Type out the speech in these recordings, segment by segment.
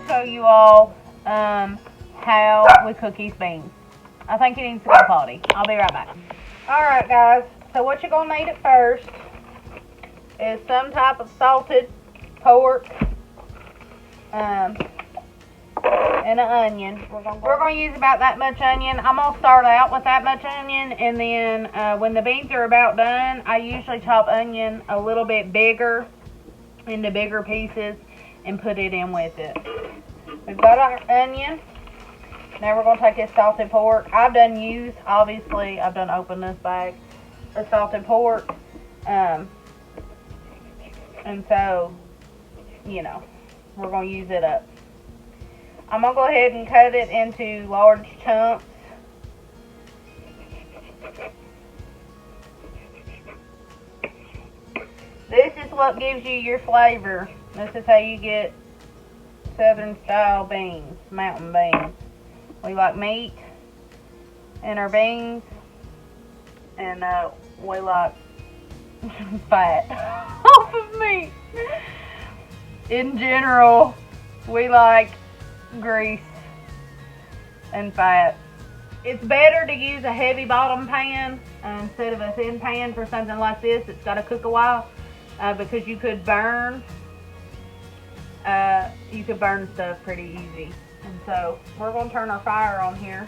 show you all how we cook these beans. I think he needs to go potty. I'll be right back. Alright guys, so what you're going to need at first is some type of salted pork and an onion. We're going to use about that much onion. I'm going to start out with that much onion, and then when the beans are about done, I usually chop onion a little bit bigger into bigger pieces and put it in with it. We've got our onion. Now we're going to take this salted pork. I've done use, obviously, I've done open this bag of salted pork. And so, you know, we're going to use it up. I'm going to go ahead and cut it into large chunks. This is what gives you your flavor. This is how you get Southern style beans, mountain beans. We like meat in our beans, and we like fat off of meat. In general, we like grease and fat. It's better to use a heavy bottom pan instead of a thin pan for something like this. It's got to cook a while because you could burn stuff pretty easy. And so we're going to turn our fire on here,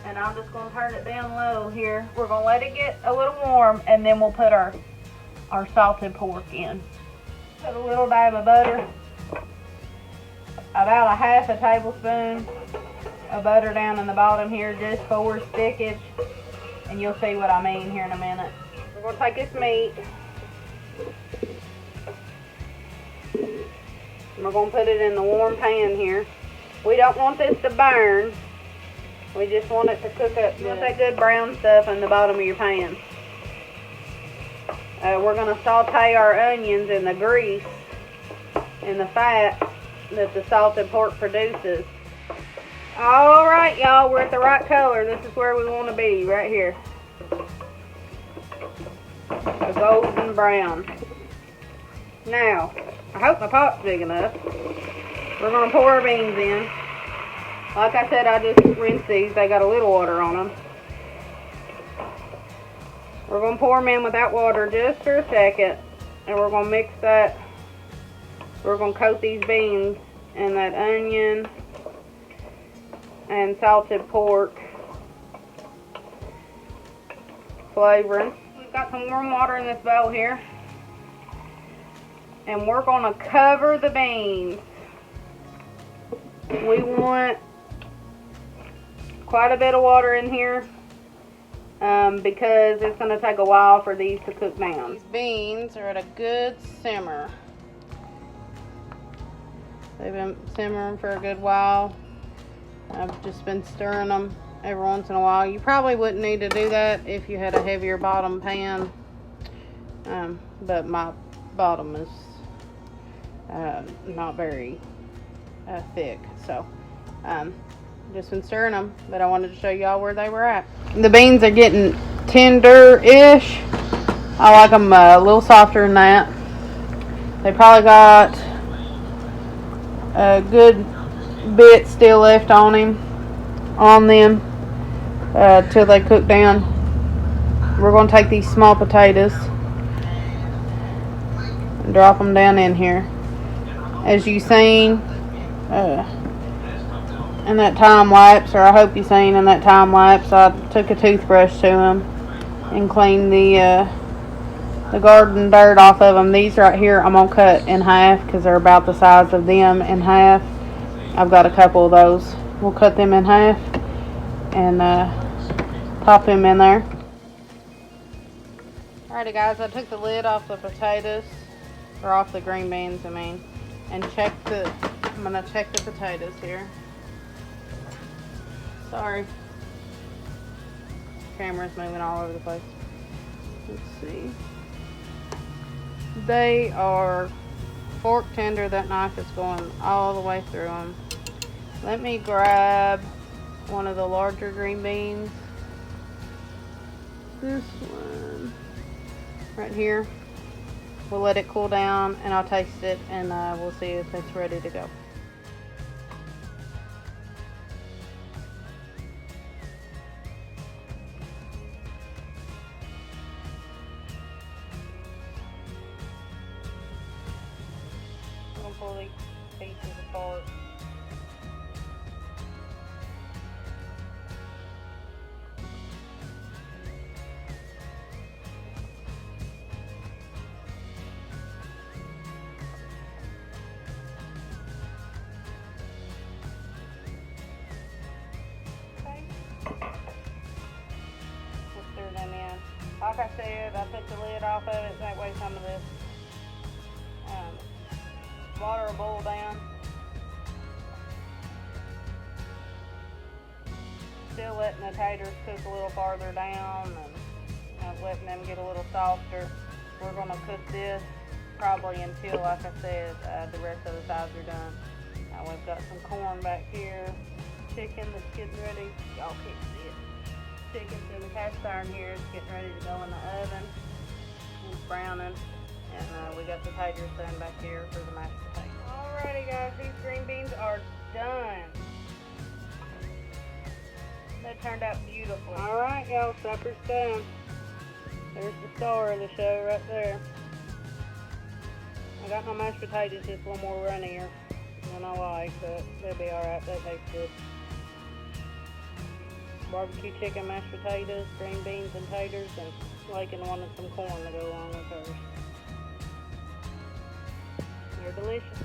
and I'm just going to turn it down low here. We're going to let it get a little warm, and then we'll put our salted pork in. Put a little dab of butter, about a half a tablespoon of butter down in the bottom here, just for stickage, and you'll see what I mean here in a minute. We're going to take this meat, and we're going to put it in the warm pan here. We don't want this to burn. We just want it to cook up. You want that good brown stuff in the bottom of your pan. We're going to saute our onions in the grease and the fat that the salted pork produces. Alright y'all, we're at the right color. This is where we want to be, right here. The golden brown. Now, I hope my pot's big enough. We're going to pour our beans in. Like I said, I just rinsed these. They got a little water on them. We're going to pour them in without water just for a second. And we're going to mix that. We're going to coat these beans in that onion and salted pork flavoring. We've got some warm water in this bowl here. And we're going to cover the beans. We want quite a bit of water in here because it's going to take a while for these to cook down. These beans are at a good simmer. They've been simmering for a good while. I've just been stirring them every once in a while. You probably wouldn't need to do that if you had a heavier bottom pan, but my bottom is not very thick, so just been stirring them, but I wanted to show y'all where they were at. The beans are getting tender-ish. I like them a little softer than that. They probably got a good bit still left on them till they cook down. We're going to take these small potatoes and drop them down in here. As you seen in that time lapse, or I hope you seen in that time lapse, I took a toothbrush to them and cleaned the garden dirt off of them. These right here I'm going to cut in half because they're about the size of them in half. I've got a couple of those. We'll cut them in half and pop them in there. Alrighty guys, I took the lid off the potatoes, or off the green beans I mean, and I'm going to check the potatoes here. Sorry. Camera's moving all over the place. Let's see. They are fork tender. That knife is going all the way through them. Let me grab one of the larger green beans. This one right here. We'll let it cool down and I'll taste it and we'll see if it's ready to go. I'm gonna pull these pieces apart. Like I said, I took the lid off of it, that way some of this water will boil down. Still letting the taters cook a little farther down and letting them get a little softer. We're going to cook this probably until, like I said, the rest of the sides are done. We've got some corn back here, chicken that's getting ready. Y'all can't see it. Chicken's in the cast iron here. It's getting ready to go in the oven. It's browning. And we got the taters done back here for the mashed potatoes. Alrighty guys, these green beans are done. They turned out beautiful. Alright y'all, supper's done. There's the star of the show right there. I got my mashed potatoes just a little more runnier than I like, but they'll be alright. That tastes good. Barbecue chicken, mashed potatoes, green beans and taters, and Lakin wanted some corn to go along with hers. They're delicious.